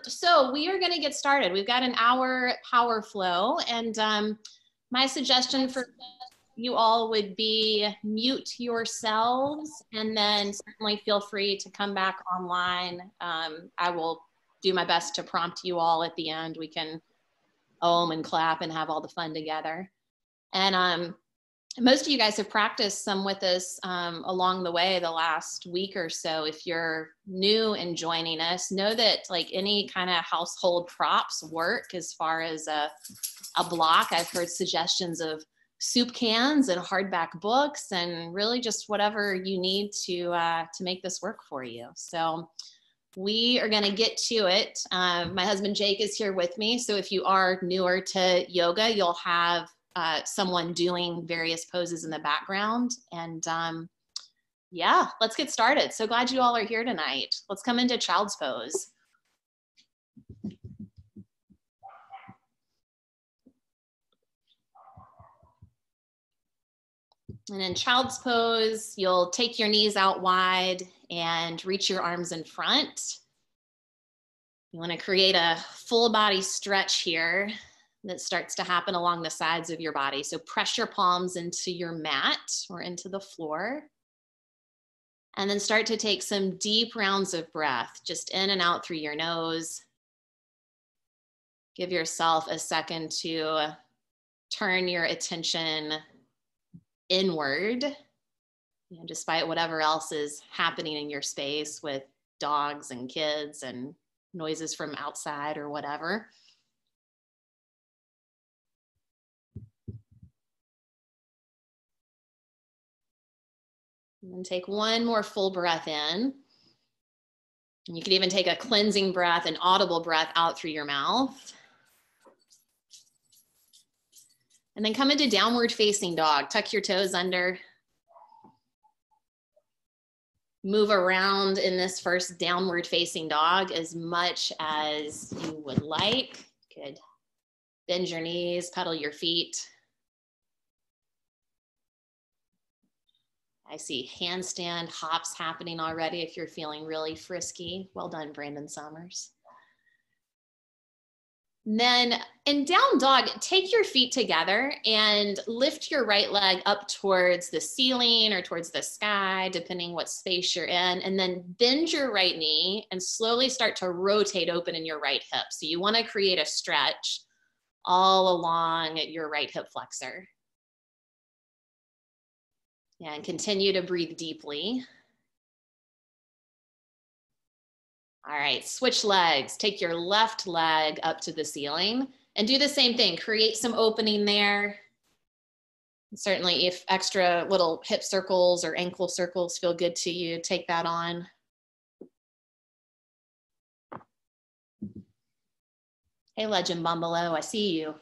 So we are gonna get started. We've got an hour power flow, and my suggestion for you all would be mute yourselves, and then certainly feel free to come back online. I will do my best to prompt you all at the end. We can om and clap and have all the fun together. And most of you guys have practiced some with us along the way the last week or so. If you're new and joining us, know that like any kind of household props work as far as a block. I've heard suggestions of soup cans and hardback books, and really just whatever you need to make this work for you. So we are gonna get to it. My husband Jake is here with me. So if you are newer to yoga, you'll have someone doing various poses in the background. And yeah, let's get started. So glad you all are here tonight. Let's come into child's pose. And in child's pose, you'll take your knees out wide and reach your arms in front. You want to create a full body stretch here that starts to happen along the sides of your body. So press your palms into your mat or into the floor. And then start to take some deep rounds of breath, just in and out through your nose. Give yourself a second to turn your attention inward, you know, despite whatever else is happening in your space with dogs and kids and noises from outside or whatever. And then take one more full breath in. And you can even take a cleansing breath, an audible breath out through your mouth. And then come into downward facing dog. Tuck your toes under. Move around in this first downward facing dog as much as you would like. Good. Bend your knees, pedal your feet. I see handstand hops happening already if you're feeling really frisky. Well done, Brandon Summers. Then in down dog, take your feet together and lift your right leg up towards the ceiling or towards the sky, depending what space you're in, and then bend your right knee and slowly start to rotate open in your right hip. So you want to create a stretch all along your right hip flexor. And continue to breathe deeply. All right, switch legs. Take your left leg up to the ceiling and do the same thing. Create some opening there. And certainly if extra little hip circles or ankle circles feel good to you, take that on. Hey, Legend Bumbalo, I see you.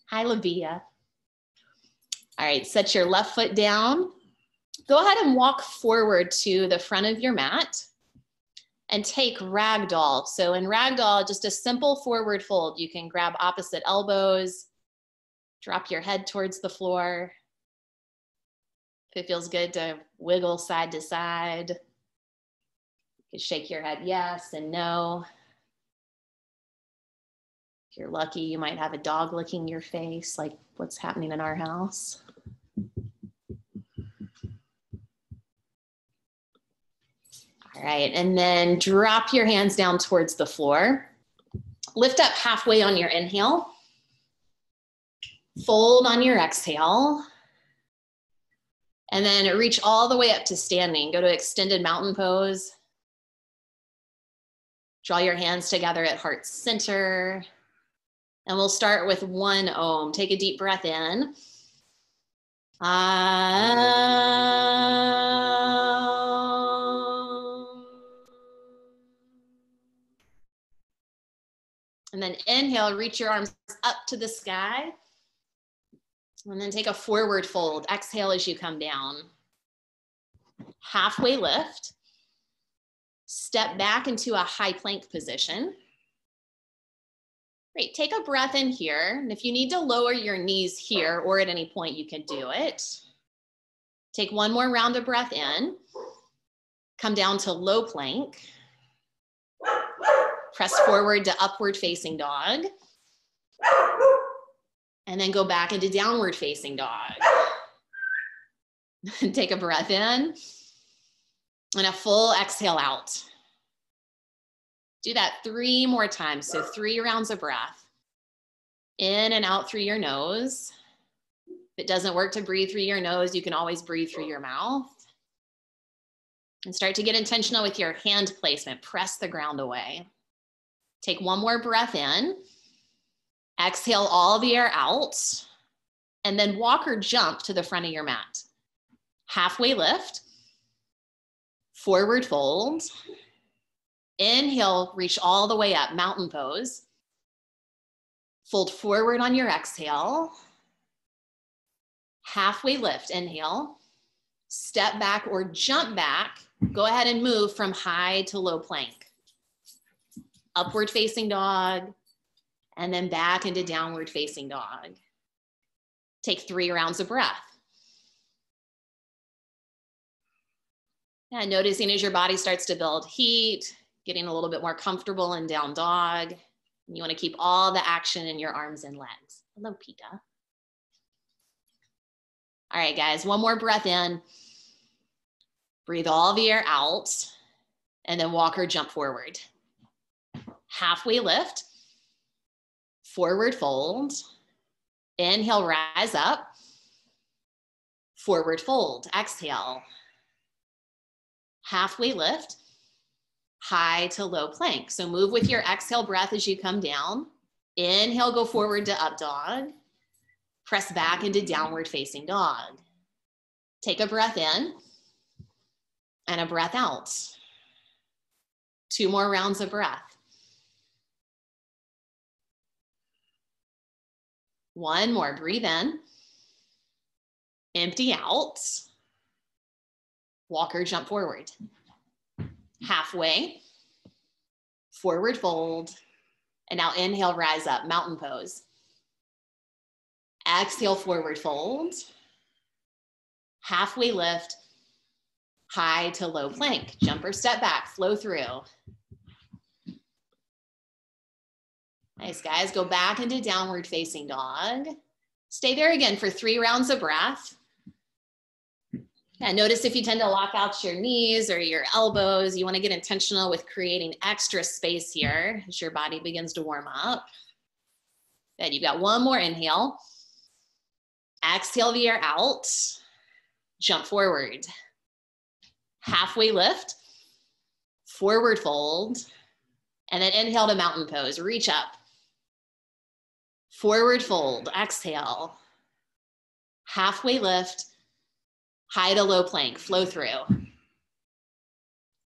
Hi, Labia. All right, set your left foot down. Go ahead and walk forward to the front of your mat and take Ragdoll. So in Ragdoll, just a simple forward fold. You can grab opposite elbows, drop your head towards the floor. If it feels good to wiggle side to side, you can shake your head yes and no. If you're lucky, you might have a dog licking your face, like what's happening in our house. All right, and then drop your hands down towards the floor. Lift up halfway on your inhale. Fold on your exhale. And then reach all the way up to standing. Go to extended mountain pose. Draw your hands together at heart center. And we'll start with one om. Take a deep breath in. And then inhale, reach your arms up to the sky. And then take a forward fold. Exhale as you come down. Halfway lift. Step back into a high plank position. Great, take a breath in here. And if you need to lower your knees here or at any point, you can do it. Take one more round of breath in. Come down to low plank. Press forward to upward facing dog. And then go back into downward facing dog. Take a breath in and a full exhale out. Do that 3 more times. So 3 rounds of breath. In and out through your nose. If it doesn't work to breathe through your nose, you can always breathe through your mouth. And start to get intentional with your hand placement. Press the ground away. Take 1 more breath in. Exhale all the air out. And then walk or jump to the front of your mat. Halfway lift. Forward fold. Inhale, reach all the way up, mountain pose. Fold forward on your exhale. Halfway lift, inhale. Step back or jump back. Go ahead and move from high to low plank. Upward facing dog, and then back into downward facing dog. Take 3 rounds of breath. And noticing as your body starts to build heat, getting a little bit more comfortable in down dog. You want to keep all the action in your arms and legs. Hello, Pita. All right, guys, 1 more breath in. Breathe all the air out, and then walk or jump forward. Halfway lift, forward fold. Inhale, rise up. Forward fold, exhale. Halfway lift. High to low plank. So move with your exhale breath as you come down. Inhale, go forward to up dog. Press back into downward facing dog. Take a breath in and a breath out. 2 more rounds of breath. 1 more, breathe in. Empty out. Walk or jump forward. Halfway, forward fold, and now inhale, rise up, mountain pose. Exhale, forward fold, halfway lift, high to low plank, jump or step back, flow through. Nice, guys, go back into downward facing dog. Stay there again for 3 rounds of breath. Yeah, notice if you tend to lock out your knees or your elbows, you want to get intentional with creating extra space here as your body begins to warm up. Good, you've got 1 more inhale. Exhale the air out, jump forward. Halfway lift, forward fold, and then inhale to mountain pose, reach up. Forward fold, exhale. Halfway lift, high to low plank, flow through.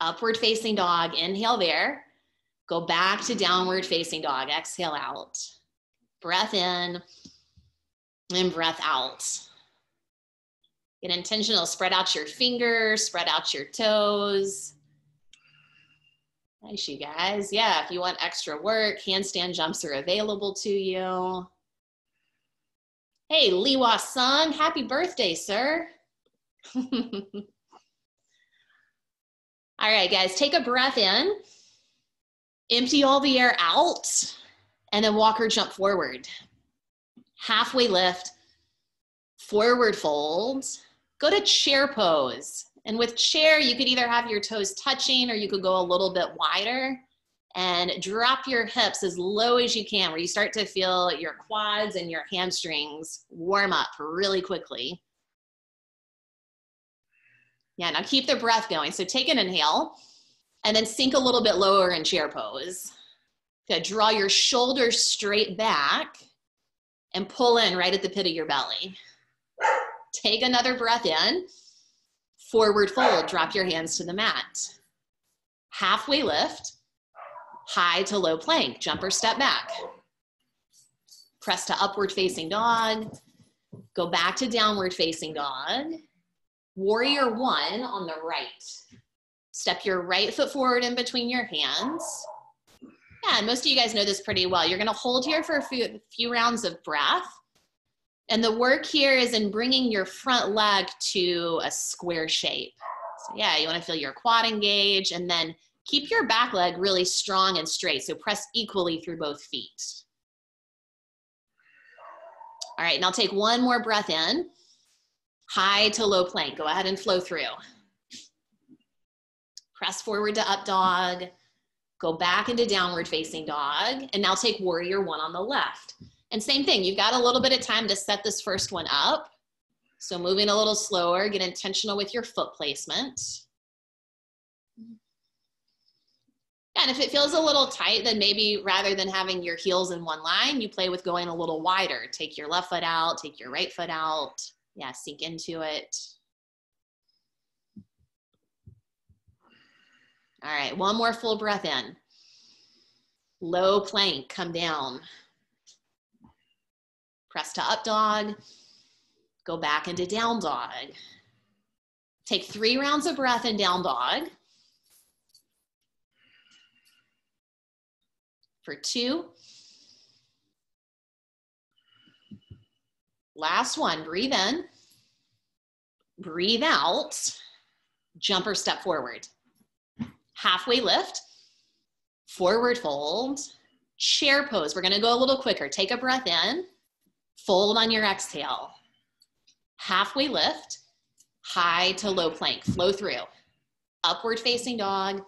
Upward facing dog, inhale there. Go back to downward facing dog, exhale out. Breath in and breath out. Get intentional, spread out your fingers, spread out your toes. Nice, you guys. Yeah, if you want extra work, handstand jumps are available to you. Hey, Liwa Sung, happy birthday, sir. All right, guys, take a breath in, empty all the air out, and then walk or jump forward. Halfway lift, forward fold, go to chair pose. And with chair, you could either have your toes touching or you could go a little bit wider and drop your hips as low as you can, where you start to feel your quads and your hamstrings warm up really quickly. Yeah, now keep the breath going. So take an inhale and then sink a little bit lower in chair pose. Good, draw your shoulders straight back and pull in right at the pit of your belly. Take another breath in, forward fold, drop your hands to the mat. Halfway lift, high to low plank, jump or step back. Press to upward facing dog, go back to downward facing dog. Warrior 1 on the right. Step your right foot forward in between your hands. Yeah, and most of you guys know this pretty well. You're gonna hold here for a few rounds of breath. And the work here is in bringing your front leg to a square shape. So yeah, you wanna feel your quad engage and then Keep your back leg really strong and straight, so press equally through both feet. All right, now take one more breath in. High to low plank. Go ahead and flow through. Press forward to up dog. Go back into downward facing dog. And now take warrior one on the left. And same thing, you've got a little bit of time to set this first one up. So moving a little slower, get intentional with your foot placement. And if it feels a little tight, then maybe rather than having your heels in one line, you play with going a little wider. Take your left foot out, take your right foot out. Yeah, sink into it. All right, one more full breath in. Low plank, come down. Press to up dog. Go back into down dog. Take 3 rounds of breath in down dog. For 2. Last one, breathe in. Breathe out. Jump or step forward. Halfway lift. Forward fold. Chair pose. We're gonna go a little quicker. Take a breath in. Fold on your exhale. Halfway lift. High to low plank. Flow through. Upward facing dog.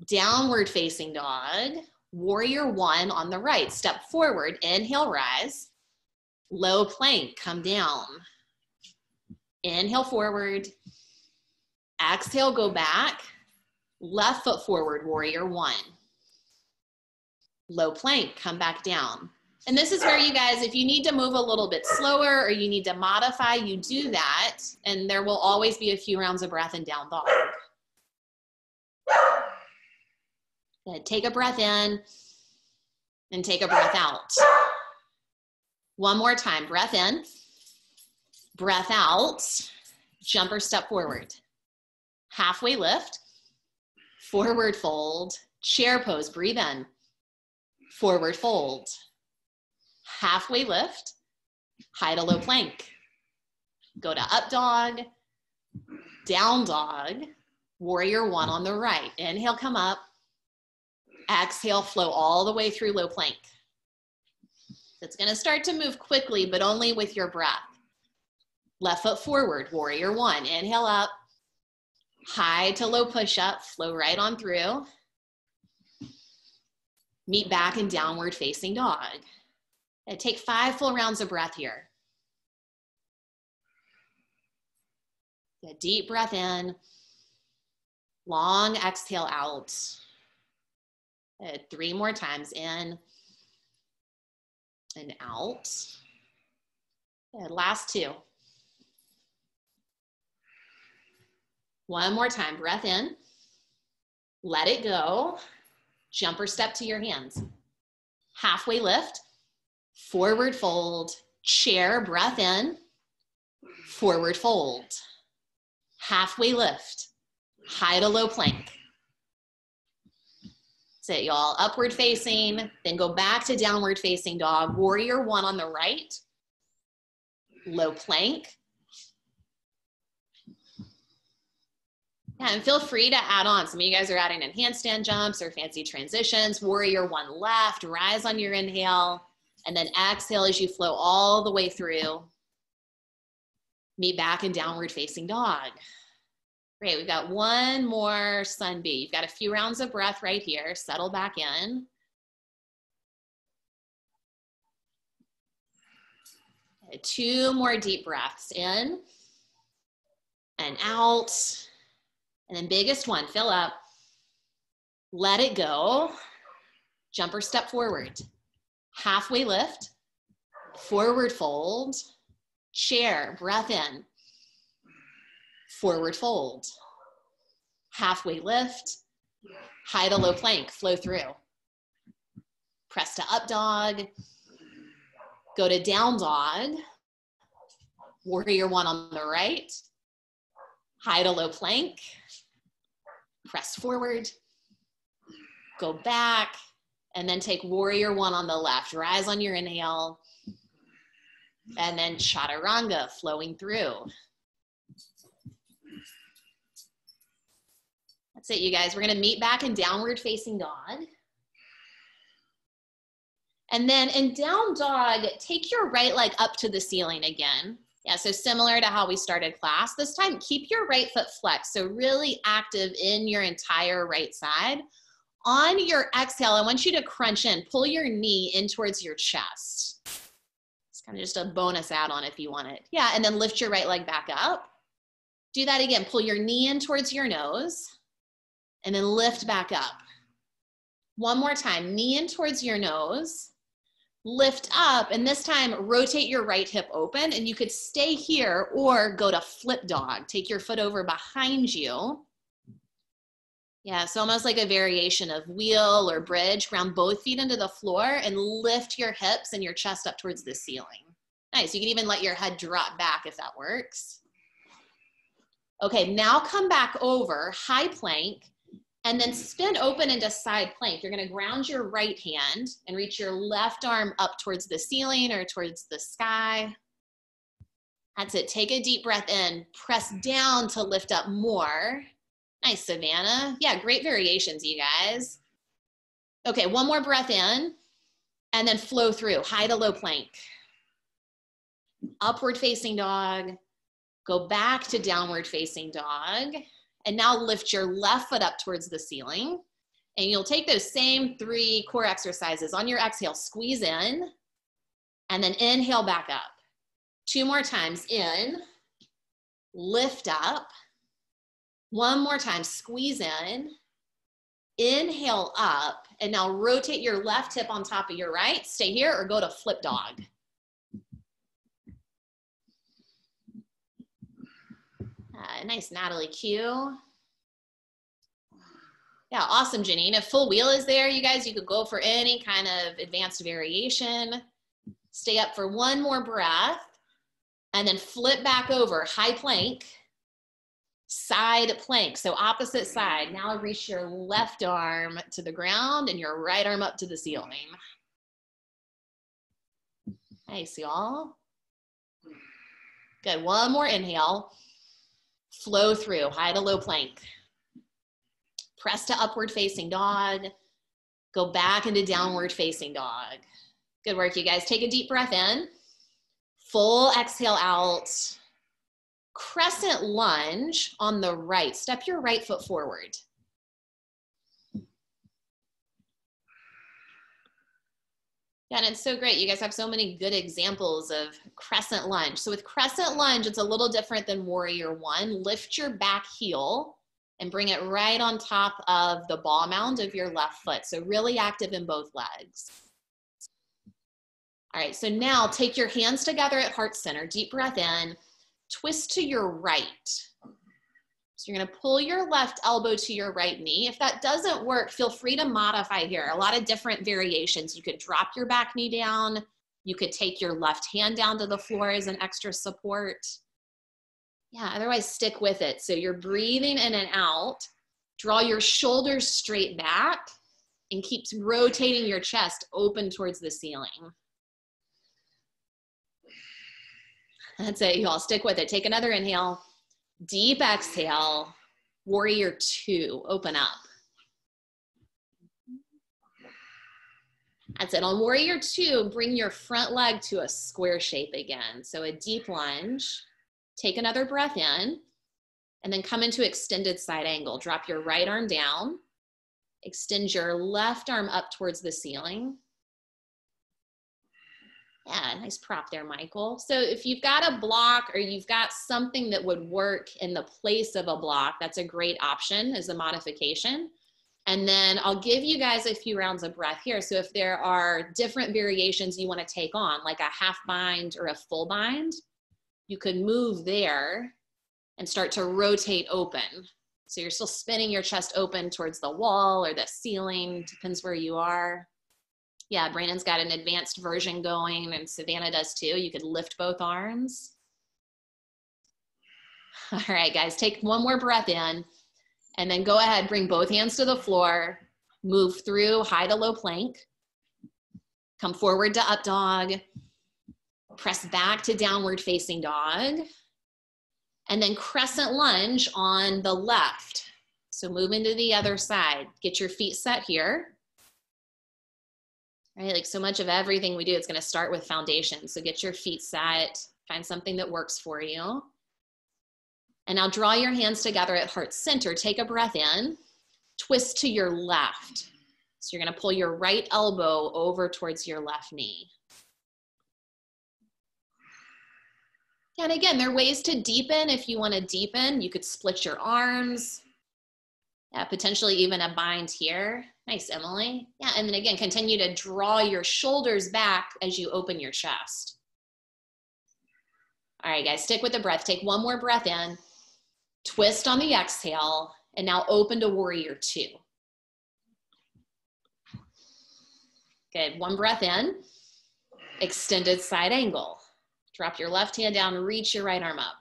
Downward facing dog. Warrior one on the right. Step forward. Inhale, rise. Low plank. Come down. Inhale, forward. Exhale, go back. Left foot forward, warrior one. Low plank, come back down. And this is where you guys, if you need to move a little bit slower or you need to modify, you do that. And there will always be a few rounds of breath in down dog. Good. Take a breath in and take a breath out. One more time, breath in, breath out, jump or step forward. Halfway lift, forward fold, chair pose, breathe in, forward fold. Halfway lift, high to low plank. Go to up dog, down dog, warrior one on the right. Inhale, come up. Exhale, flow all the way through low plank. It's gonna start to move quickly, but only with your breath. Left foot forward, warrior one. Inhale up, high to low push up, flow right on through. Meet back in downward facing dog. And take 5 full rounds of breath here. A deep breath in, long exhale out. 3 more times in and out. And last 2. One more time, breath in, let it go. Jump or step to your hands. Halfway lift, forward fold, chair, breath in, forward fold. Halfway lift, high to low plank. That's it, y'all. Upward facing, then go back to downward facing dog. Warrior one on the right, low plank. Yeah, and feel free to add on. Some of you guys are adding in handstand jumps or fancy transitions. Warrior one left, rise on your inhale, and then exhale as you flow all the way through. Meet back in downward facing dog. Great, we've got one more sun B. You've got a few rounds of breath right here. Settle back in. 2 more deep breaths in and out. And then biggest one, fill up, let it go, jump or step forward, halfway lift, forward fold, chair, breath in, forward fold, halfway lift, high to low plank, flow through, press to up dog, go to down dog, warrior one on the right, high to low plank, press forward, go back, and then take warrior one on the left. Rise on your inhale, and then chaturanga, flowing through. That's it, you guys. We're gonna meet back in downward facing dog. And then in down dog, take your right leg up to the ceiling again. Yeah, so similar to how we started class. This time, keep your right foot flexed, so really active in your entire right side. On your exhale, I want you to crunch in, pull your knee in towards your chest. It's kind of just a bonus add-on if you want it. Yeah, and then lift your right leg back up. Do that again, pull your knee in towards your nose, and then lift back up. One more time, knee in towards your nose, lift up, and this time rotate your right hip open, and you could stay here or go to flip dog. Take your foot over behind you. Yeah, so almost like a variation of wheel or bridge. Ground both feet into the floor and lift your hips and your chest up towards the ceiling. Nice, you can even let your head drop back if that works. Okay, now come back over, high plank, and then spin open into side plank. You're gonna ground your right hand and reach your left arm up towards the ceiling or towards the sky. That's it, take a deep breath in, press down to lift up more. Nice, Savannah. Yeah, great variations, you guys. Okay, one more breath in, and then flow through, high to low plank. Upward facing dog, go back to downward facing dog. And now lift your left foot up towards the ceiling. And you'll take those same 3 core exercises. On your exhale, squeeze in, and then inhale back up. 2 more times, in, lift up. 1 more time, squeeze in, inhale up, and now rotate your left hip on top of your right. Stay here or go to flip dog. Nice, Natalie Q. Yeah, awesome, Janine. If full wheel is there, you guys, you could go for any kind of advanced variation. Stay up for 1 more breath, and then flip back over, high plank, side plank, so opposite side. Now reach your left arm to the ground and your right arm up to the ceiling. Nice, y'all. Good, 1 more inhale. Flow through, high to low plank. Press to upward facing dog. Go back into downward facing dog. Good work, you guys. Take a deep breath in. Full exhale out. Crescent lunge on the right. Step your right foot forward. Yeah, and it's so great. You guys have so many good examples of crescent lunge. So with crescent lunge, it's a little different than warrior 1. Lift your back heel and bring it right on top of the ball mound of your left foot. So really active in both legs. All right, so now take your hands together at heart center. Deep breath in, twist to your right. So you're gonna pull your left elbow to your right knee. If that doesn't work, feel free to modify here. A lot of different variations. You could drop your back knee down. You could take your left hand down to the floor as an extra support. Yeah, otherwise stick with it. So you're breathing in and out. Draw your shoulders straight back and keep rotating your chest open towards the ceiling. That's it, you all. Stick with it. Take another inhale. Deep exhale. Warrior 2. Open up. That's it. On warrior 2, bring your front leg to a square shape again. So a deep lunge. Take another breath in, and then come into extended side angle. Drop your right arm down. Extend your left arm up towards the ceiling. Yeah, nice prop there, Michael. So if you've got a block or you've got something that would work in the place of a block, that's a great option as a modification. And then I'll give you guys a few rounds of breath here. So if there are different variations you want to take on, like a half bind or a full bind, you could move there and start to rotate open. So you're still spinning your chest open towards the wall or the ceiling, depends where you are. Yeah, Brandon's got an advanced version going, and Savannah does too. You could lift both arms. All right, guys, take 1 more breath in, and then go ahead, bring both hands to the floor, move through high to low plank, come forward to up dog, press back to downward facing dog, and then crescent lunge on the left. So move into the other side. Get your feet set here. Right, like so much of everything we do, it's gonna start with foundation. So get your feet set, find something that works for you. And now draw your hands together at heart center. Take a breath in, twist to your left. So you're gonna pull your right elbow over towards your left knee. And again, there are ways to deepen. If you wanna deepen, you could split your arms. Yeah, potentially even a bind here. Nice, Emily. Yeah, and then again, continue to draw your shoulders back as you open your chest. All right, guys, stick with the breath. Take one more breath in, twist on the exhale, and now open to warrior two. Good, one breath in, extended side angle. Drop your left hand down, reach your right arm up.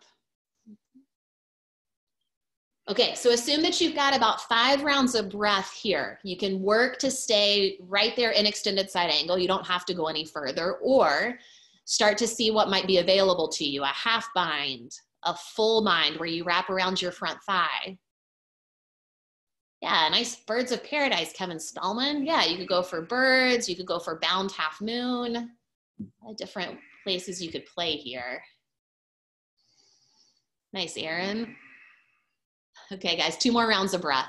Okay, so assume that you've got about 5 rounds of breath here. You can work to stay right there in extended side angle. You don't have to go any further, or start to see what might be available to you. A half bind, a full bind where you wrap around your front thigh. Yeah, nice birds of paradise, Kevin Spellman. Yeah, you could go for birds, you could go for bound half moon. Different places you could play here. Nice, Aaron. Okay, guys, 2 more rounds of breath.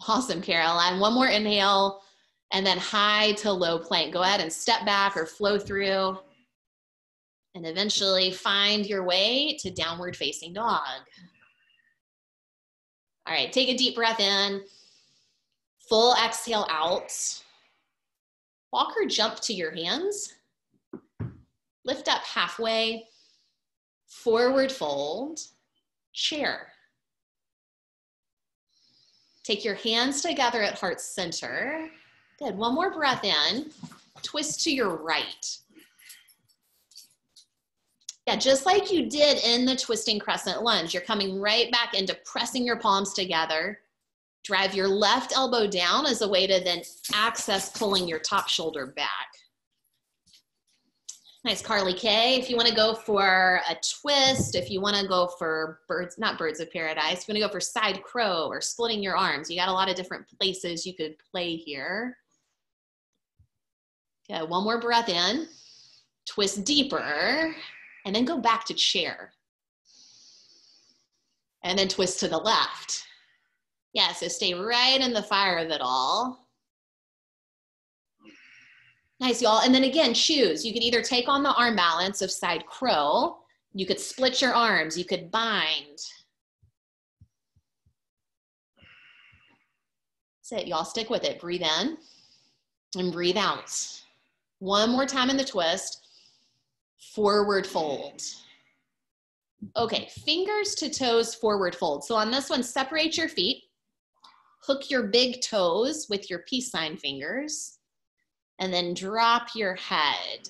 Awesome, Caroline. One more inhale, and then high to low plank. Go ahead and step back or flow through, and eventually find your way to downward facing dog. All right, take a deep breath in, full exhale out. Walk or jump to your hands. Lift up halfway, forward fold, chair. Take your hands together at heart center. Good, one more breath in, twist to your right. Yeah, just like you did in the twisting crescent lunge, you're coming right back into pressing your palms together. Drive your left elbow down as a way to then access pulling your top shoulder back. Nice, Carly K. If you want to go for a twist, if you want to go for birds, not birds of paradise, if you want to go for side crow or splitting your arms, you got a lot of different places you could play here. Okay, one more breath in, twist deeper, and then go back to chair. And then twist to the left. Yeah, so stay right in the fire of it all. Nice, y'all. And then again, choose. You could either take on the arm balance of side crow, you could split your arms, you could bind. That's it, y'all. Stick with it. Breathe in and breathe out. One more time in the twist. Forward fold. Okay, fingers to toes, forward fold. So on this one, separate your feet. Hook your big toes with your peace sign fingers. And then drop your head.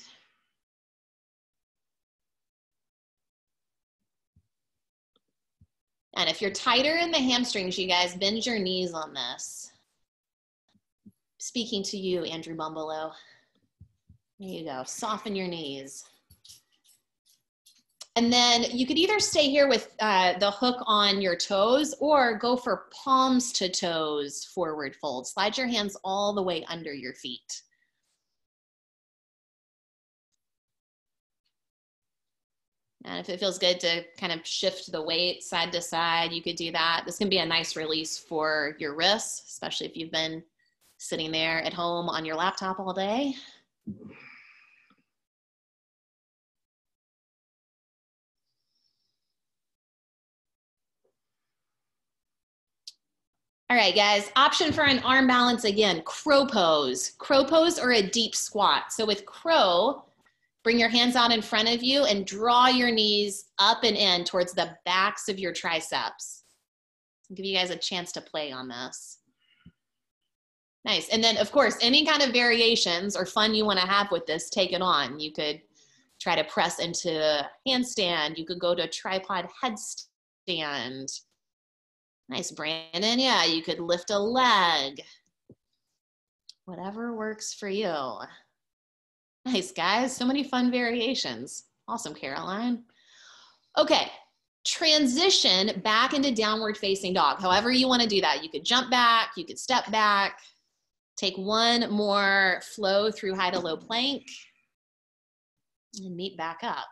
And if you're tighter in the hamstrings, you guys, bend your knees on this. Speaking to you, Andrew Bumbalo. There you go, soften your knees. And then you could either stay here with the hook on your toes or go for palms to toes, forward fold. Slide your hands all the way under your feet. And if it feels good to kind of shift the weight side to side, you could do that. This can be a nice release for your wrists, especially if you've been sitting there at home on your laptop all day. All right, guys, option for an arm balance again, crow pose. Crow pose or a deep squat. So with crow, bring your hands out in front of you and draw your knees up and in towards the backs of your triceps. I'll give you guys a chance to play on this. Nice, and then of course, any kind of variations or fun you wanna have with this, take it on. You could try to press into handstand. You could go to tripod headstand. Nice, Brandon, yeah, you could lift a leg. Whatever works for you. Nice, guys. So many fun variations. Awesome, Caroline. Okay, transition back into downward facing dog. However you want to do that. You could jump back, you could step back. Take one more flow through high to low plank and meet back up.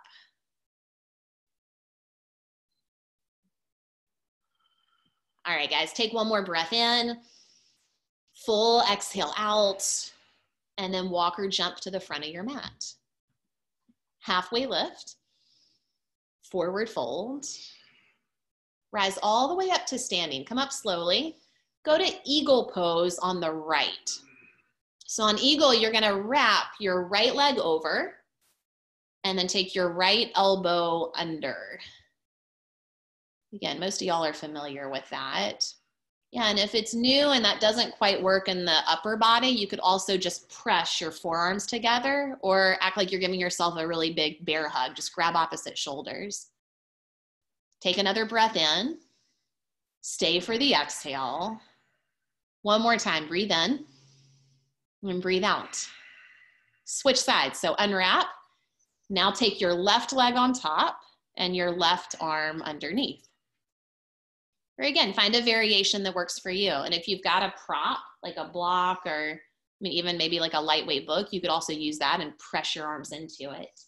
All right, guys, take one more breath in, full exhale out, and then walk or jump to the front of your mat. Halfway lift, forward fold, rise all the way up to standing. Come up slowly. Go to eagle pose on the right. So on eagle, you're gonna wrap your right leg over and then take your right elbow under. Again, most of y'all are familiar with that. Yeah, and if it's new and that doesn't quite work in the upper body, you could also just press your forearms together or act like you're giving yourself a really big bear hug. Just grab opposite shoulders. Take another breath in. Stay for the exhale. One more time, breathe in and breathe out. Switch sides, so unwrap. Now take your left leg on top and your left arm underneath. Or again, find a variation that works for you. And if you've got a prop, like a block or even maybe like a lightweight book, you could also use that and press your arms into it.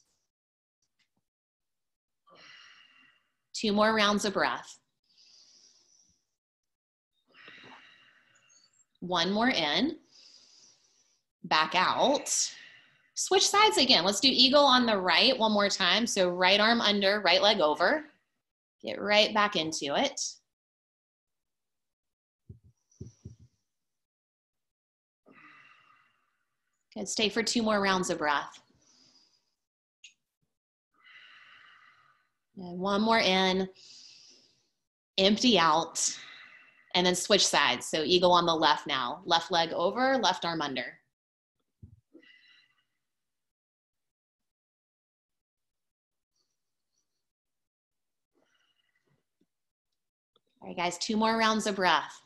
2 more rounds of breath. 1 more in, back out. Switch sides again. Let's do eagle on the right one more time. So right arm under, right leg over. Get right back into it. Good, stay for 2 more rounds of breath. And 1 more in, empty out. And then switch sides. So eagle on the left now. Left leg over, left arm under. All right, guys, 2 more rounds of breath.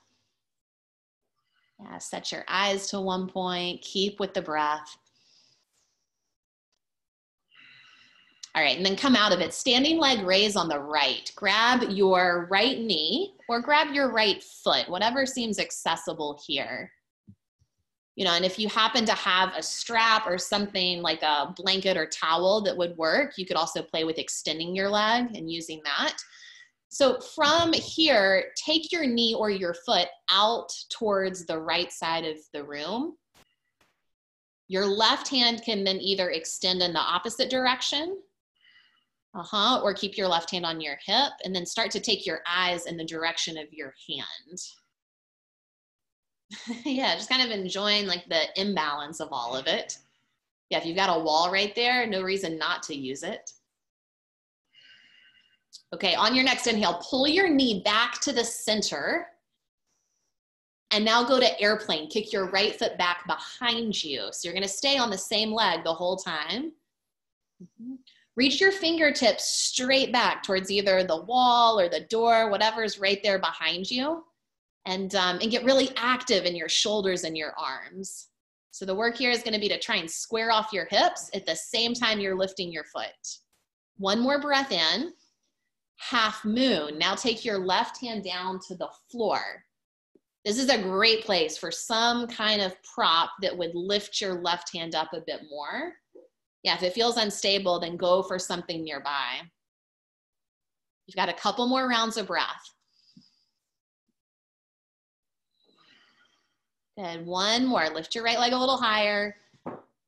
Yeah, set your eyes to one point. Keep with the breath. All right, and then come out of it. Standing leg raise on the right. Grab your right knee or grab your right foot, whatever seems accessible here. You know, and if you happen to have a strap or something like a blanket or towel that would work, you could also play with extending your leg and using that. So from here, take your knee or your foot out towards the right side of the room. Your left hand can then either extend in the opposite direction, or keep your left hand on your hip, and then start to take your eyes in the direction of your hand. Yeah, just kind of enjoying like the imbalance of all of it. Yeah, if you've got a wall right there, no reason not to use it. Okay, on your next inhale, pull your knee back to the center. And now go to airplane. Kick your right foot back behind you. So you're gonna stay on the same leg the whole time. Reach your fingertips straight back towards either the wall or the door, whatever's right there behind you. And get really active in your shoulders and your arms. So the work here is gonna be to try and square off your hips at the same time you're lifting your foot. 1 more breath in. Half moon. Now take your left hand down to the floor. This is a great place for some kind of prop that would lift your left hand up a bit more. Yeah, if it feels unstable, then go for something nearby. You've got a couple more rounds of breath. Good, 1 more. Lift your right leg a little higher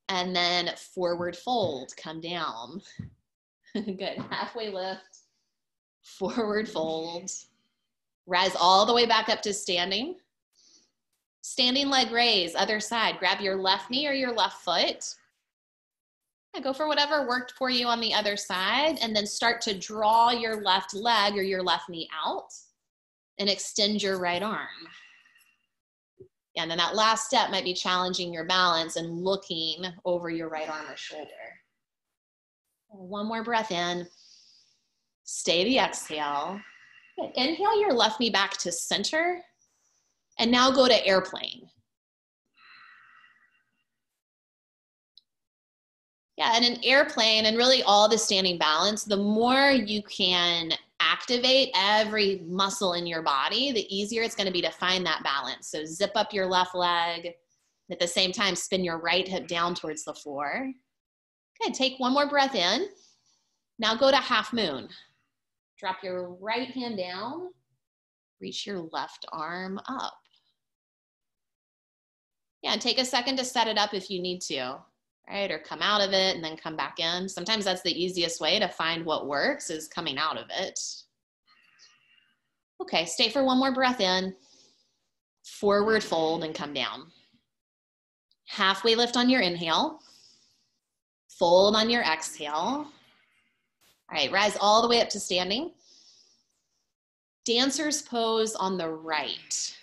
and then forward fold, come down. Good, halfway lift, forward fold. Rise all the way back up to standing. Standing leg raise, other side. Grab your left knee or your left foot. Yeah, go for whatever worked for you on the other side, and then start to draw your left leg or your left knee out and extend your right arm. Yeah, and then that last step might be challenging your balance and looking over your right arm or shoulder. 1 more breath in. Stay the exhale. Good. Inhale your left knee back to center. And now go to airplane. Yeah, and an airplane and really all the standing balance, the more you can activate every muscle in your body, the easier it's going to be to find that balance. So zip up your left leg. At the same time, spin your right hip down towards the floor. Okay, take one more breath in. Now go to half moon. Drop your right hand down. Reach your left arm up. Yeah, and take a second to set it up if you need to, right? Or come out of it and then come back in. Sometimes that's the easiest way to find what works, is coming out of it. Okay, stay for one more breath in. Forward fold and come down. Halfway lift on your inhale. Fold on your exhale. All right, rise all the way up to standing. Dancer's pose on the right.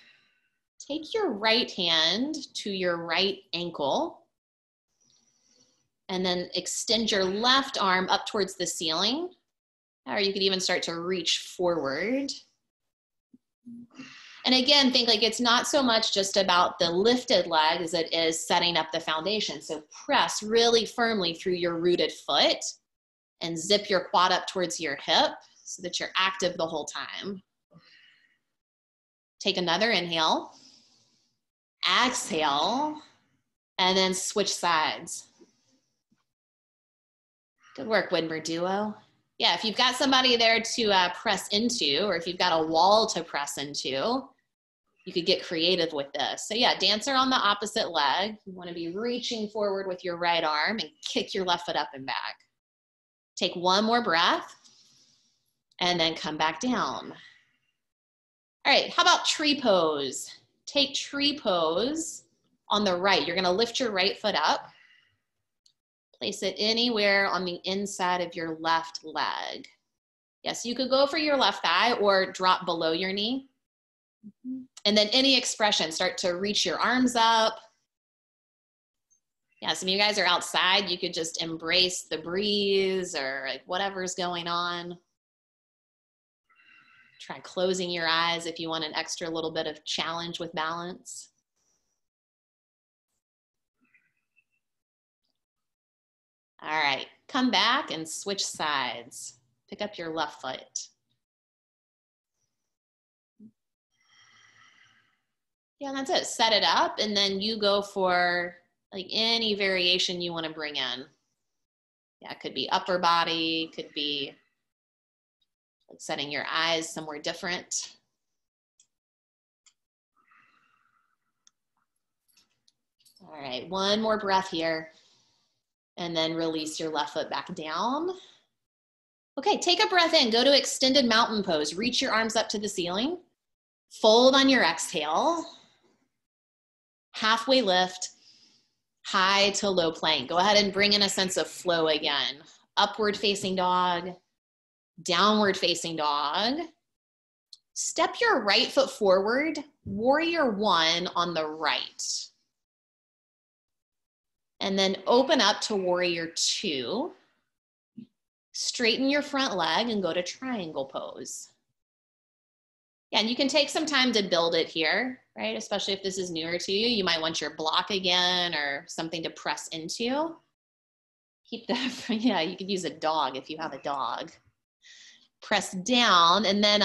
Take your right hand to your right ankle and then extend your left arm up towards the ceiling. Or you could even start to reach forward. And again, think like it's not so much just about the lifted leg as it is setting up the foundation. So press really firmly through your rooted foot and zip your quad up towards your hip so that you're active the whole time. Take another inhale, exhale, and then switch sides. Good work, Widmer Duo. Yeah, if you've got somebody there to press into, or if you've got a wall to press into, you could get creative with this. So yeah, dancer on the opposite leg. You want to be reaching forward with your right arm and kick your left foot up and back. Take one more breath and then come back down. All right, how about tree pose? Take tree pose on the right. You're gonna lift your right foot up. Place it anywhere on the inside of your left leg. Yes, you could go for your left thigh or drop below your knee. And then any expression, start to reach your arms up. Yeah, some of you guys are outside. You could just embrace the breeze or like whatever's going on. Try closing your eyes if you want an extra little bit of challenge with balance. All right, come back and switch sides. Pick up your left foot. Yeah, that's it. Set it up and then you go for like any variation you want to bring in. Yeah, it could be upper body, could be like setting your eyes somewhere different. All right, one more breath here. And then release your left foot back down. Okay, take a breath in. Go to extended mountain pose. Reach your arms up to the ceiling. Fold on your exhale. Halfway lift. High to low plank. Go ahead and bring in a sense of flow again. Upward facing dog. Downward facing dog. Step your right foot forward. Warrior one on the right. And then open up to warrior two. Straighten your front leg and go to triangle pose. Yeah, and you can take some time to build it here, right? Especially if this is newer to you. You might want your block again or something to press into. Keep that, yeah, you could use a dog if you have a dog. Press down and then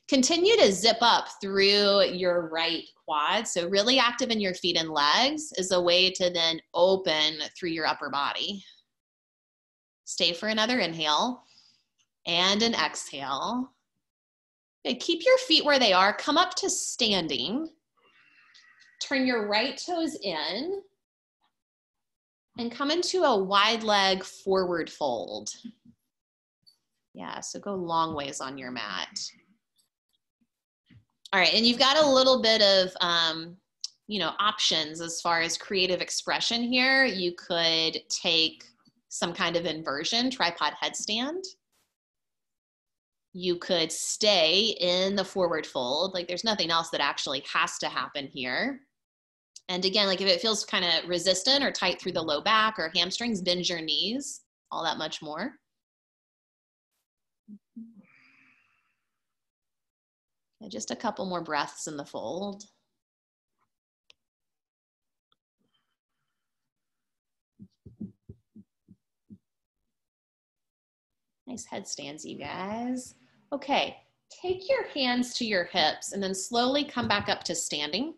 continue to zip up through your right quad. So really active in your feet and legs is a way to then open through your upper body. Stay for another inhale and an exhale. Okay, keep your feet where they are. Come up to standing. Turn your right toes in and come into a wide leg forward fold. Yeah, so go long ways on your mat. All right, and you've got a little bit of, options as far as creative expression here. You could take some kind of inversion, tripod headstand. You could stay in the forward fold. Like there's nothing else that actually has to happen here. And again, like if it feels kind of resistant or tight through the low back or hamstrings, bend your knees, all that much more. Just a couple more breaths in the fold. Nice headstands, you guys. Okay, take your hands to your hips and then slowly come back up to standing.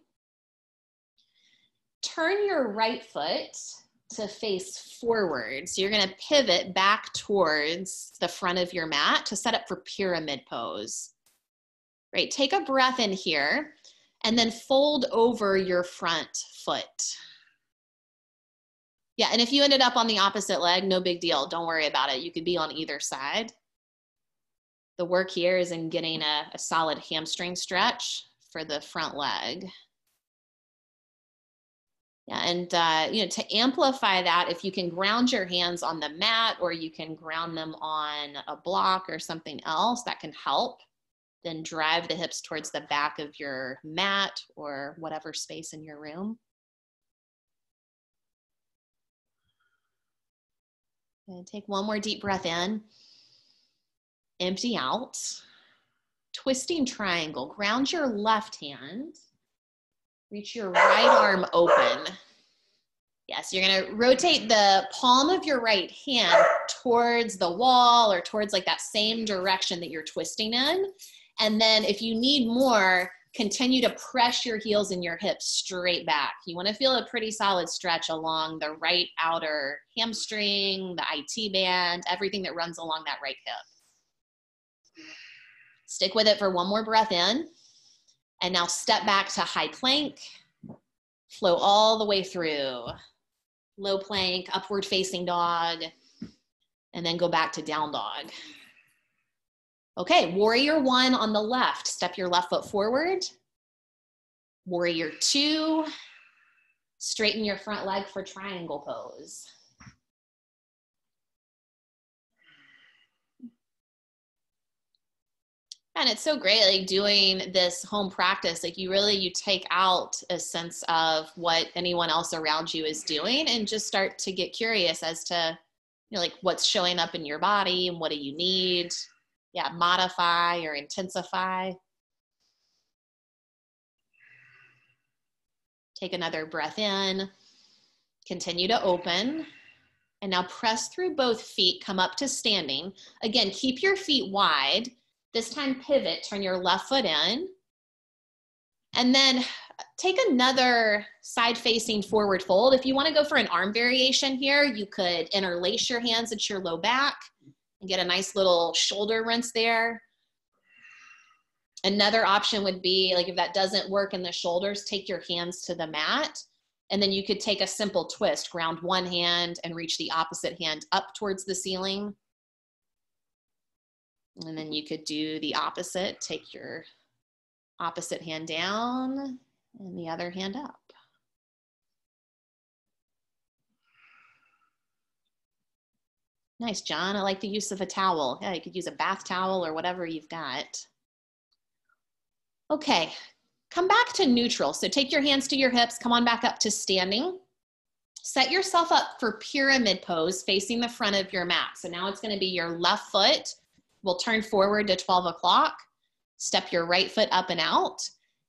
Turn your right foot to face forward. So you're gonna pivot back towards the front of your mat to set up for pyramid pose. Right, take a breath in here and then fold over your front foot. Yeah, and if you ended up on the opposite leg, no big deal, don't worry about it. You could be on either side. The work here is in getting a solid hamstring stretch for the front leg. Yeah, and you know, to amplify that, if you can ground your hands on the mat or you can ground them on a block or something else, that can help. Then drive the hips towards the back of your mat or whatever space in your room. And take one more deep breath in. Empty out. Twisting triangle. Ground your left hand. Reach your right arm open. Yes, you're gonna rotate the palm of your right hand towards the wall or towards like that same direction that you're twisting in. And then if you need more, continue to press your heels and your hips straight back. You wanna feel a pretty solid stretch along the right outer hamstring, the IT band, everything that runs along that right hip. Stick with it for one more breath in. And now step back to high plank. Flow all the way through. Low plank, upward facing dog, and then go back to down dog. Okay, warrior one on the left. Step your left foot forward. Warrior two. Straighten your front leg for triangle pose. And it's so great, like doing this home practice, like you take out a sense of what anyone else around you is doing and just start to get curious as to, you know, like what's showing up in your body and what do you need? Yeah, modify or intensify. Take another breath in, continue to open. And now press through both feet, come up to standing. Again, keep your feet wide. This time pivot, turn your left foot in. And then take another side facing forward fold. If you wanna go for an arm variation here, you could interlace your hands at your low back and get a nice little shoulder rinse there. Another option would be, like if that doesn't work in the shoulders, take your hands to the mat. And then you could take a simple twist, ground one hand and reach the opposite hand up towards the ceiling. And then you could do the opposite, take your opposite hand down and the other hand up. Nice, John. I like the use of a towel. Yeah, you could use a bath towel or whatever you've got. Okay, come back to neutral. So take your hands to your hips, come on back up to standing. Set yourself up for pyramid pose facing the front of your mat. So now it's gonna be your left foot will turn forward to 12 o'clock, step your right foot up and out,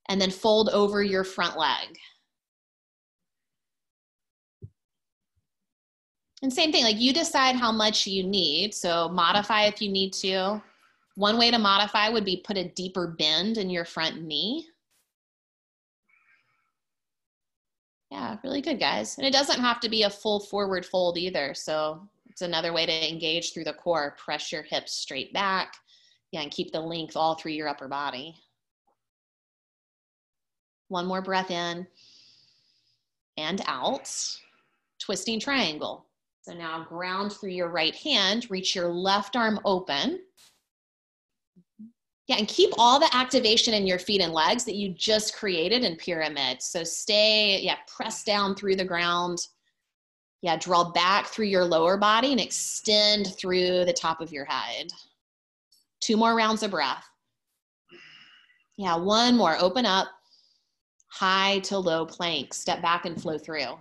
and then fold over your front leg. And same thing, like you decide how much you need, so modify if you need to. One way to modify would be put a deeper bend in your front knee. Yeah, really good, guys. And it doesn't have to be a full forward fold either, so it's another way to engage through the core. Press your hips straight back. Yeah, and keep the length all through your upper body. One more breath in and out. Twisting triangle. So now ground through your right hand, reach your left arm open. Yeah, and keep all the activation in your feet and legs that you just created in pyramid. So stay, yeah, press down through the ground. Yeah, draw back through your lower body and extend through the top of your head. 2 more rounds of breath. Yeah, one more, open up. High to low plank, step back and flow through.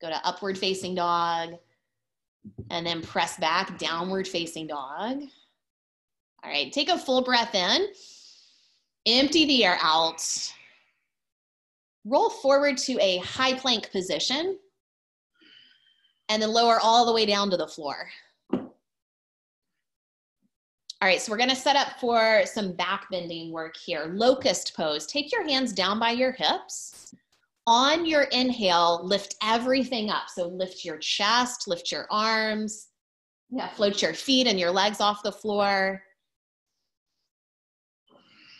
Go to upward facing dog and then press back, downward facing dog. All right, take a full breath in. Empty the air out. Roll forward to a high plank position and then lower all the way down to the floor. All right, so we're gonna set up for some back bending work here. Locust pose. Take your hands down by your hips. On your inhale, lift everything up. So lift your chest, lift your arms. Yeah, float your feet and your legs off the floor.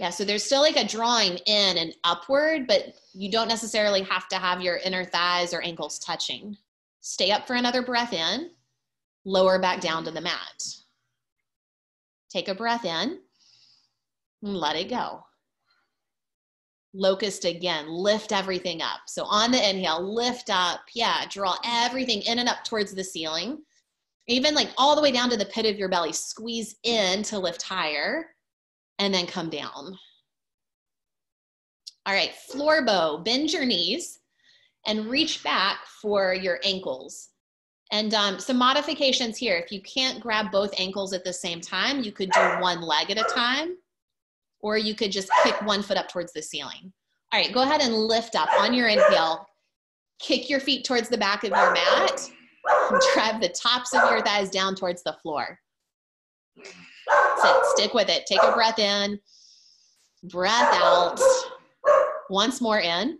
Yeah, so there's still like a drawing in and upward, but you don't necessarily have to have your inner thighs or ankles touching. Stay up for another breath in. Lower back down to the mat. Take a breath in and let it go. Locust again, lift everything up. So on the inhale, lift up, yeah, draw everything in and up towards the ceiling. Even like all the way down to the pit of your belly, squeeze in to lift higher and then come down. All right, floor bow, bend your knees and reach back for your ankles. And some modifications here. If you can't grab both ankles at the same time, you could do one leg at a time, or you could just kick one foot up towards the ceiling. All right, go ahead and lift up on your inhale. Kick your feet towards the back of your mat. Drive the tops of your thighs down towards the floor. Sit, stick with it. Take a breath in, breath out. Once more in,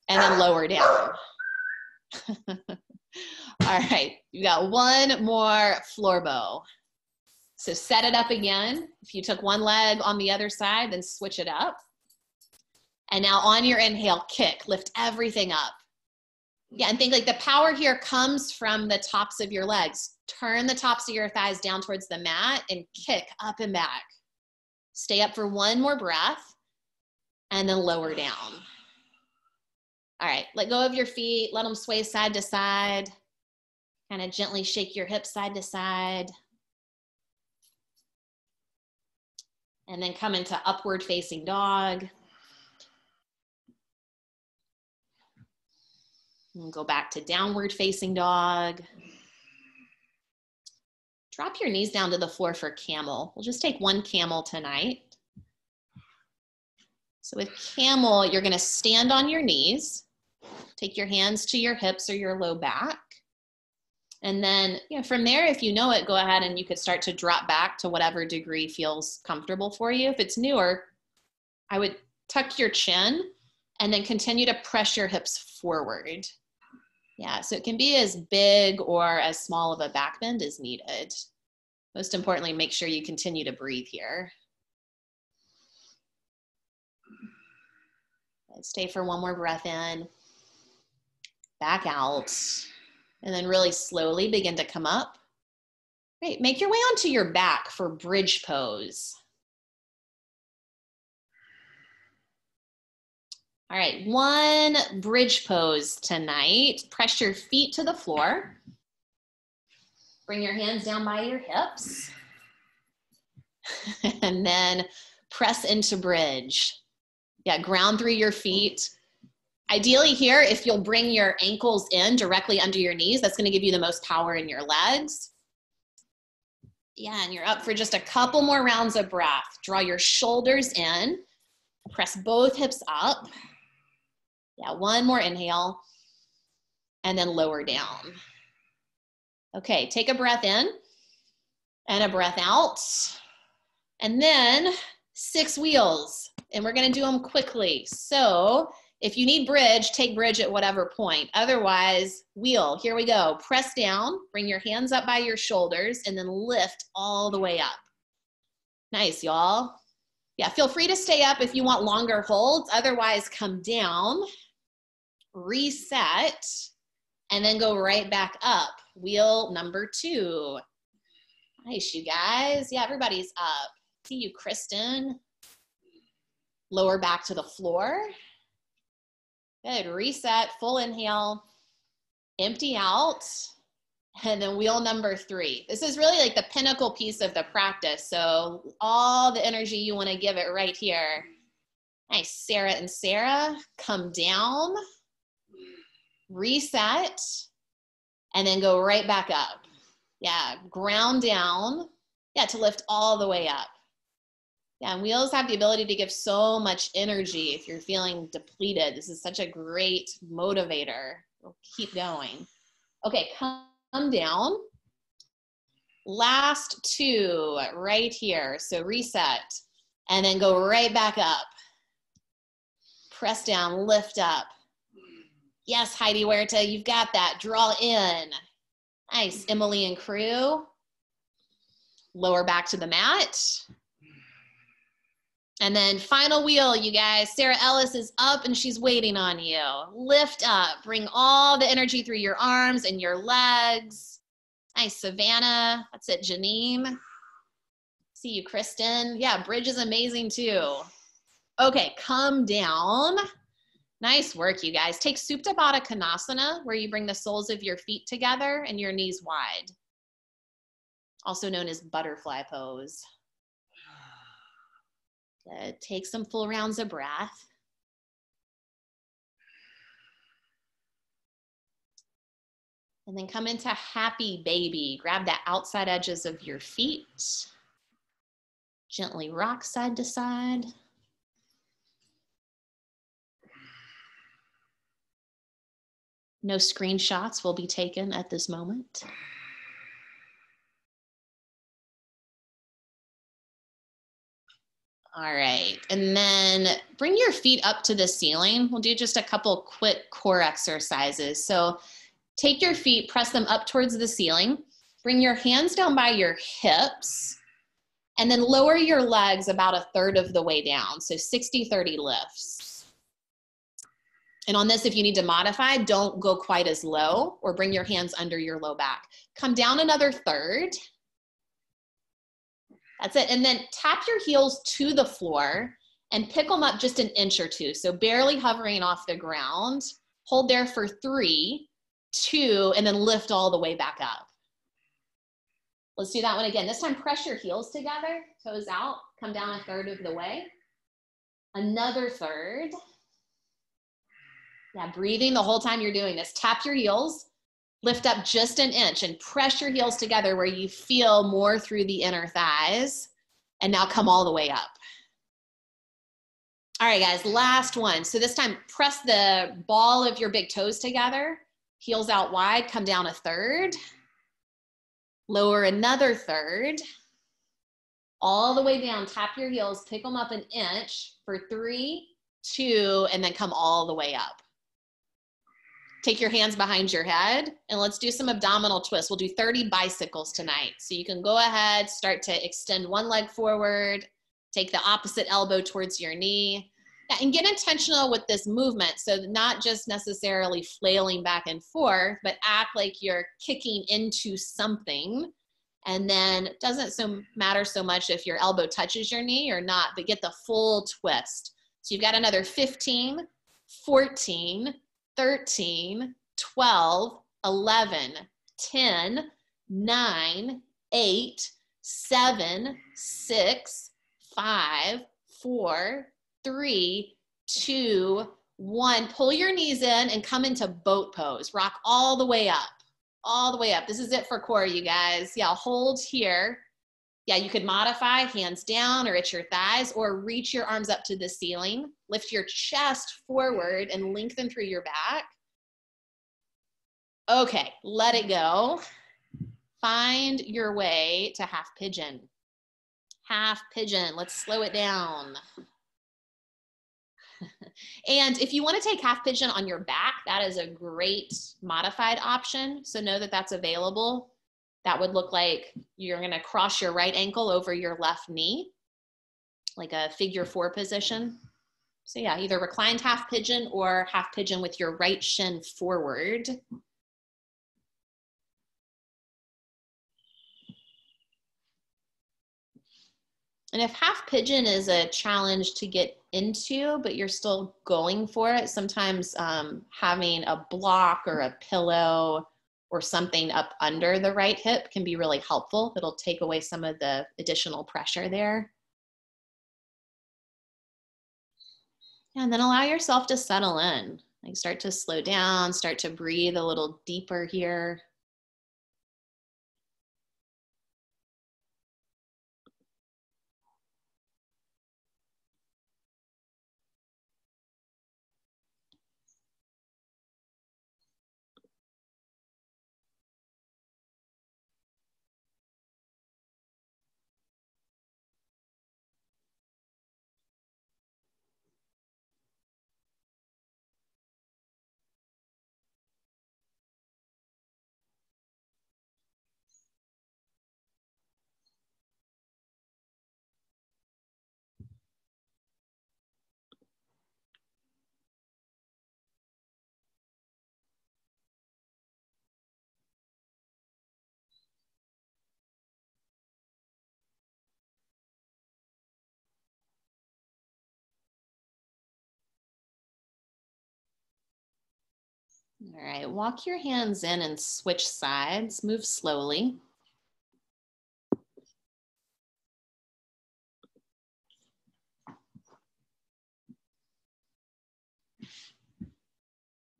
and then lower down. All right, you got one more floor bow. So set it up again. If you took one leg on the other side, then switch it up. And now on your inhale, kick, lift everything up. Yeah, and think like the power here comes from the tops of your legs. Turn the tops of your thighs down towards the mat and kick up and back. Stay up for one more breath and then lower down. All right, let go of your feet, let them sway side to side. Kind of gently shake your hips side to side. And then come into upward facing dog. And go back to downward facing dog. Drop your knees down to the floor for camel. We'll just take one camel tonight. So with camel, you're gonna stand on your knees. Take your hands to your hips or your low back. And then from there, if you know it, go ahead and you could start to drop back to whatever degree feels comfortable for you. If it's newer, I would tuck your chin and then continue to press your hips forward. Yeah, so it can be as big or as small of a back bend as needed. Most importantly, make sure you continue to breathe here. Stay for one more breath in, back out. And then really slowly begin to come up. Great, make your way onto your back for bridge pose. All right, one bridge pose tonight. Press your feet to the floor. Bring your hands down by your hips. And then press into bridge. Yeah, ground through your feet. Ideally here, if you'll bring your ankles in directly under your knees, that's gonna give you the most power in your legs. Yeah, and you're up for just a couple more rounds of breath. Draw your shoulders in, press both hips up. Yeah, one more inhale, and then lower down. Okay, take a breath in and a breath out. And then 6 wheels, and we're gonna do them quickly. So if you need bridge, take bridge at whatever point. Otherwise, wheel, here we go. Press down, bring your hands up by your shoulders, and then lift all the way up. Nice, y'all. Yeah, feel free to stay up if you want longer holds. Otherwise, come down, reset, and then go right back up. Wheel number 2. Nice, you guys. Yeah, everybody's up. See you, Kristen. Lower back to the floor. Good, reset, full inhale, empty out, and then wheel number 3. This is really like the pinnacle piece of the practice. So all the energy you wanna give it right here. Nice, Sarah and Sarah, come down, reset, and then go right back up. Yeah, ground down, yeah, to lift all the way up. Yeah, and wheels have the ability to give so much energy if you're feeling depleted. This is such a great motivator. We'll keep going. Okay, come down. Last two right here. So reset and then go right back up. Press down, lift up. Yes, Heidi Huerta, you've got that. Draw in. Nice, Emily and crew. Lower back to the mat. And then final wheel, you guys. Sarah Ellis is up and she's waiting on you. Lift up, bring all the energy through your arms and your legs. Nice, Savannah. That's it, Janine. See you, Kristen. Yeah, bridge is amazing too. Okay, come down. Nice work, you guys. Take Supta Baddha Konasana, where you bring the soles of your feet together and your knees wide. Also known as butterfly pose. Good. Take some full rounds of breath. And then come into happy baby. Grab the outside edges of your feet. Gently rock side to side. No screenshots will be taken at this moment. All right, and then bring your feet up to the ceiling. We'll do just a couple quick core exercises. So take your feet, press them up towards the ceiling. Bring your hands down by your hips, and then lower your legs about a third of the way down. So 60-30 lifts. And on this, if you need to modify, don't go quite as low or bring your hands under your low back. Come down another third. That's it. And then tap your heels to the floor and pick them up just an inch or two. So barely hovering off the ground. Hold there for 3, 2, and then lift all the way back up. Let's do that one again. This time, press your heels together, toes out, come down a third of the way. Another third. Yeah, breathing the whole time you're doing this. Tap your heels, lift up just an inch and press your heels together where you feel more through the inner thighs. And now come all the way up. All right, guys, last one. So this time, press the ball of your big toes together, heels out wide, come down a third, lower another third, all the way down, tap your heels, pick them up an inch for 3, 2, and then come all the way up. Take your hands behind your head and let's do some abdominal twists. We'll do 30 bicycles tonight. So you can go ahead, start to extend one leg forward, take the opposite elbow towards your knee, and get intentional with this movement. So not just necessarily flailing back and forth, but act like you're kicking into something. And then it doesn't matter so much if your elbow touches your knee or not, but get the full twist. So you've got another 15, 14, 13, 12, 11, 10, 9, 8, 7, 6, 5, 4, 3, 2, 1. Pull your knees in and come into boat pose. Rock all the way up, all the way up. This is it for core, you guys. Yeah, hold here. Yeah, you could modify hands down or at your thighs or reach your arms up to the ceiling. Lift your chest forward and lengthen through your back. Okay, let it go. Find your way to half pigeon. Half pigeon, let's slow it down. And if you want to take half pigeon on your back, that is a great modified option. So know that that's available. That would look like you're going to cross your right ankle over your left knee, like a figure 4 position. So yeah, either reclined half pigeon or half pigeon with your right shin forward. And if half pigeon is a challenge to get into, but you're still going for it, sometimes having a block or a pillow or something up under the right hip can be really helpful. It'll take away some of the additional pressure there. And then allow yourself to settle in. Like start to slow down, start to breathe a little deeper here. All right, walk your hands in and switch sides. Move slowly.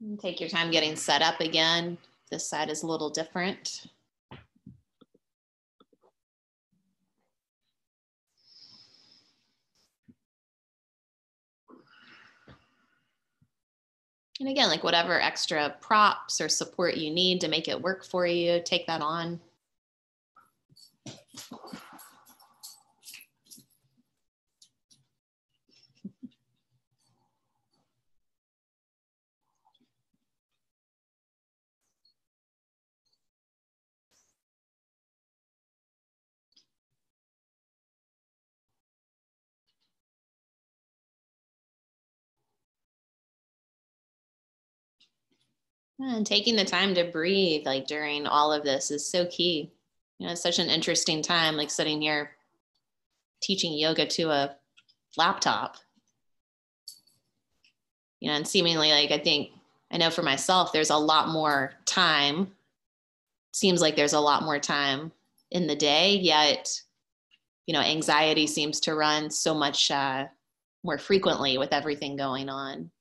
And take your time getting set up again. This side is a little different. And again, like whatever extra props or support you need to make it work for you, take that on. And taking the time to breathe like during all of this is so key. You know, it's such an interesting time, like sitting here teaching yoga to a laptop. You know, and seemingly like I know for myself, there's a lot more time. Seems like there's a lot more time in the day, yet, you know, anxiety seems to run so much more frequently with everything going on.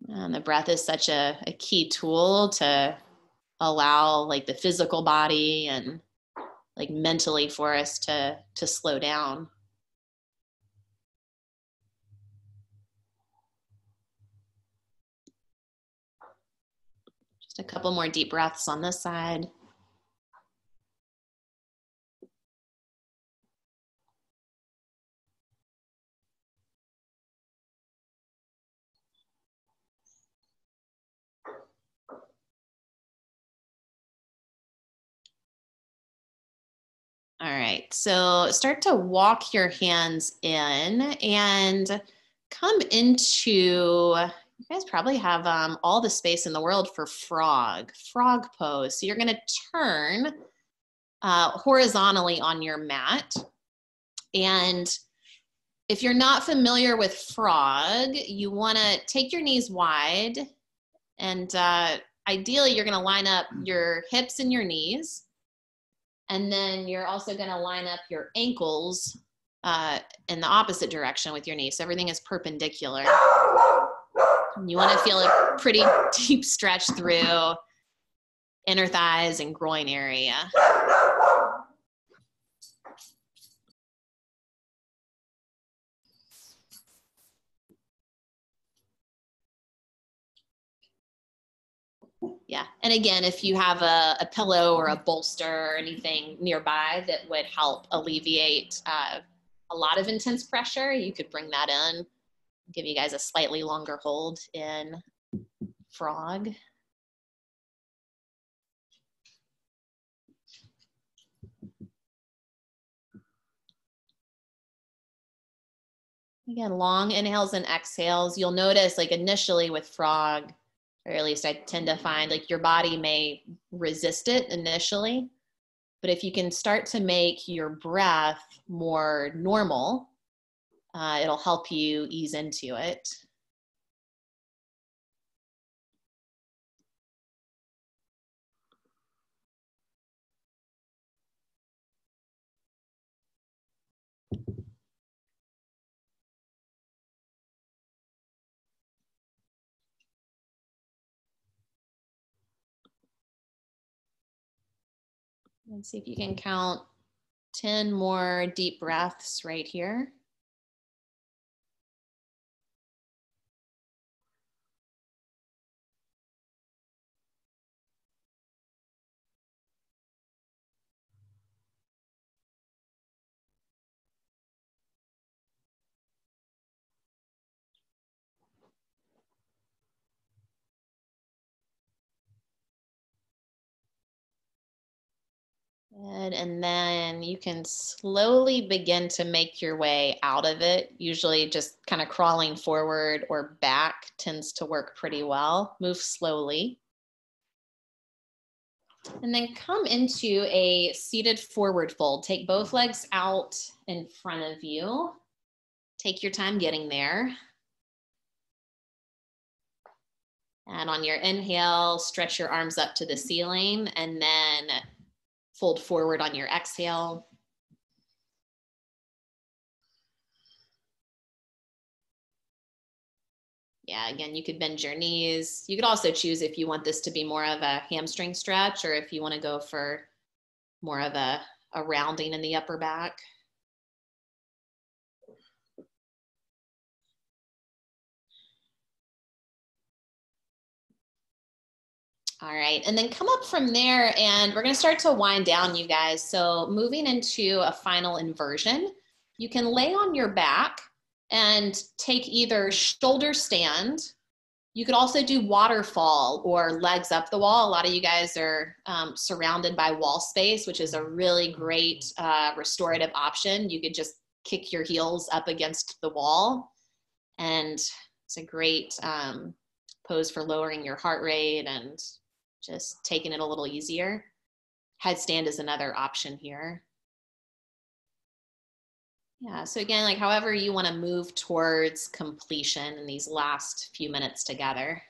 And the breath is such a key tool to allow like the physical body and like mentally for us to slow down. Just a couple more deep breaths on this side. All right, so start to walk your hands in and come into, you guys probably have all the space in the world for frog pose. So you're gonna turn horizontally on your mat. And if you're not familiar with frog, you wanna take your knees wide and ideally you're gonna line up your hips and your knees. And then you're also gonna line up your ankles in the opposite direction with your knees. So everything is perpendicular. You wanna feel a pretty deep stretch through inner thighs and groin area. Yeah, and again, if you have a pillow or a bolster or anything nearby that would help alleviate a lot of intense pressure, you could bring that in, give you guys a slightly longer hold in frog. Again, long inhales and exhales. You'll notice like initially with frog, or at least I tend to find like your body may resist it initially, but if you can start to make your breath more normal, it'll help you ease into it. And see if you can count 10 more deep breaths right here. Good, and then you can slowly begin to make your way out of it. Usually just kind of crawling forward or back tends to work pretty well. Move slowly. And then come into a seated forward fold. Take both legs out in front of you. Take your time getting there. And on your inhale, stretch your arms up to the ceiling and then fold forward on your exhale. Yeah, again, you could bend your knees. You could also choose if you want this to be more of a hamstring stretch or if you want to go for more of a rounding in the upper back. All right, and then come up from there and we're gonna start to wind down, you guys. So moving into a final inversion, you can lay on your back and take either shoulder stand. You could also do waterfall or legs up the wall. A lot of you guys are surrounded by wall space, which is a really great restorative option. You could just kick your heels up against the wall, and it's a great pose for lowering your heart rate and just taking it a little easier. Headstand is another option here. Yeah, so again, like however you want to move towards completion in these last few minutes together.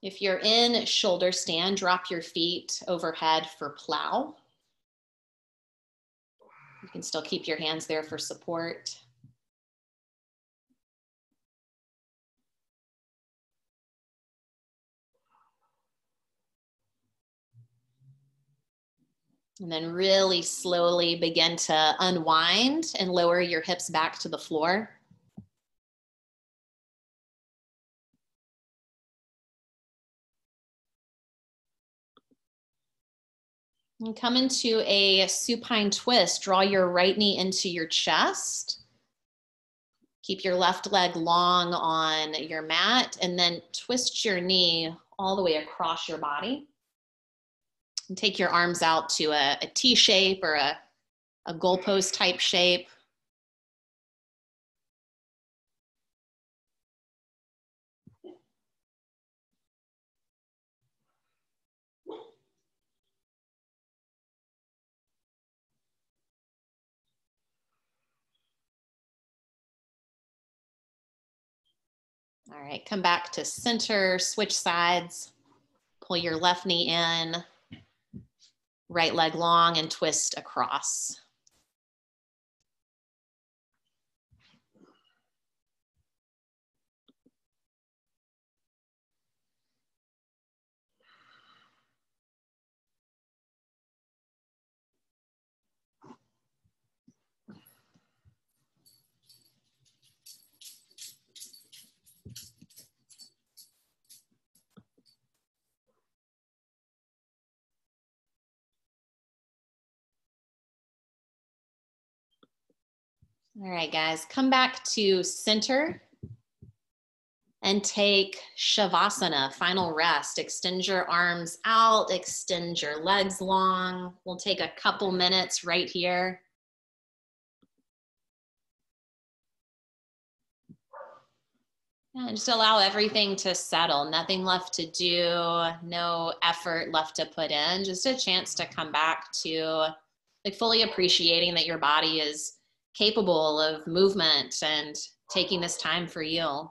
If you're in shoulder stand, drop your feet overhead for plow. You can still keep your hands there for support. And then really slowly begin to unwind and lower your hips back to the floor. And come into a supine twist. Draw your right knee into your chest. Keep your left leg long on your mat and then twist your knee all the way across your body. And take your arms out to a T shape or a goalpost type shape. All right, come back to center, switch sides, pull your left knee in, right leg long and twist across. All right, guys, come back to center and take Shavasana, final rest. Extend your arms out, extend your legs long. We'll take a couple minutes right here. And just allow everything to settle. Nothing left to do, no effort left to put in. Just a chance to come back to like fully appreciating that your body is capable of movement and taking this time for you.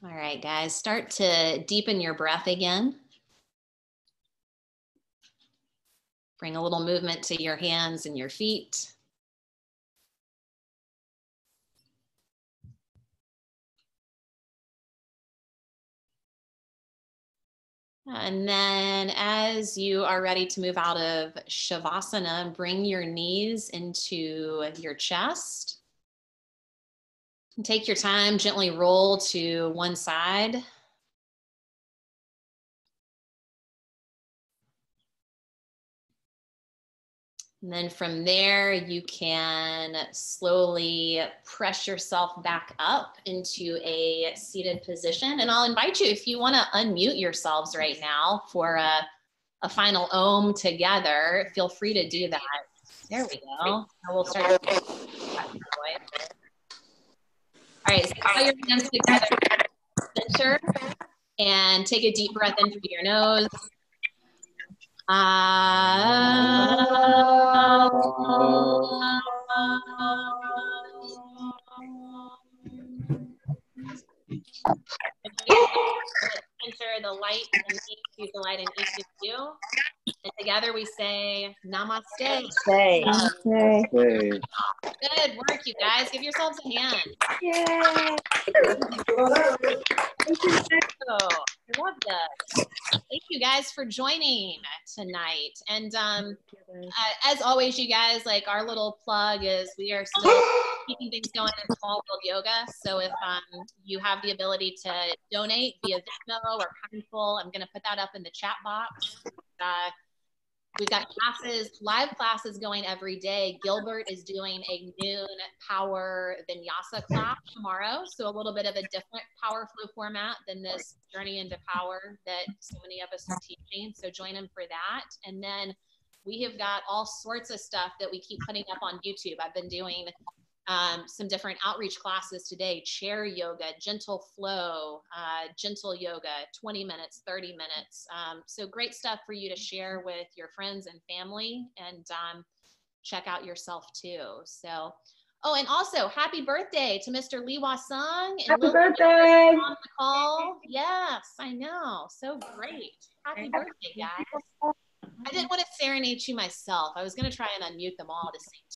All right, guys, start to deepen your breath again. Bring a little movement to your hands and your feet. And then as you are ready to move out of Shavasana, bring your knees into your chest. And take your time, gently roll to one side. And then from there, you can slowly press yourself back up into a seated position. And I'll invite you, if you want to unmute yourselves right now for a final Om together, feel free to do that. There we go. So we'll start. All right, so put your hands together, center, and take a deep breath in through your nose. Enter the light and use the light in each of you. And together we say Namaste. Namaste. Good work, you guys. Give yourselves a hand. Yay. I love that. Thank you guys for joining tonight. And as always, you guys, like our little plug is we are still keeping things going in Small World Yoga. So if you have the ability to donate via Venmo or Kindful, I'm going to put that up in the chat box. We've got classes, live classes going every day. Gilbert is doing a noon power vinyasa class tomorrow. So a little bit of a different power flow format than this journey into power that so many of us are teaching. So join him for that. And then we have got all sorts of stuff that we keep putting up on YouTube. I've been doing some different outreach classes today, chair yoga, gentle flow, gentle yoga, 20 minutes, 30 minutes. So great stuff for you to share with your friends and family, and check out yourself too. So, oh, and also happy birthday to Mr. Lee Sung. And Happy birthday. On the call. Yes, I know. So great. Happy birthday, guys. I didn't want to serenade you myself. I was going to try and unmute them all to sing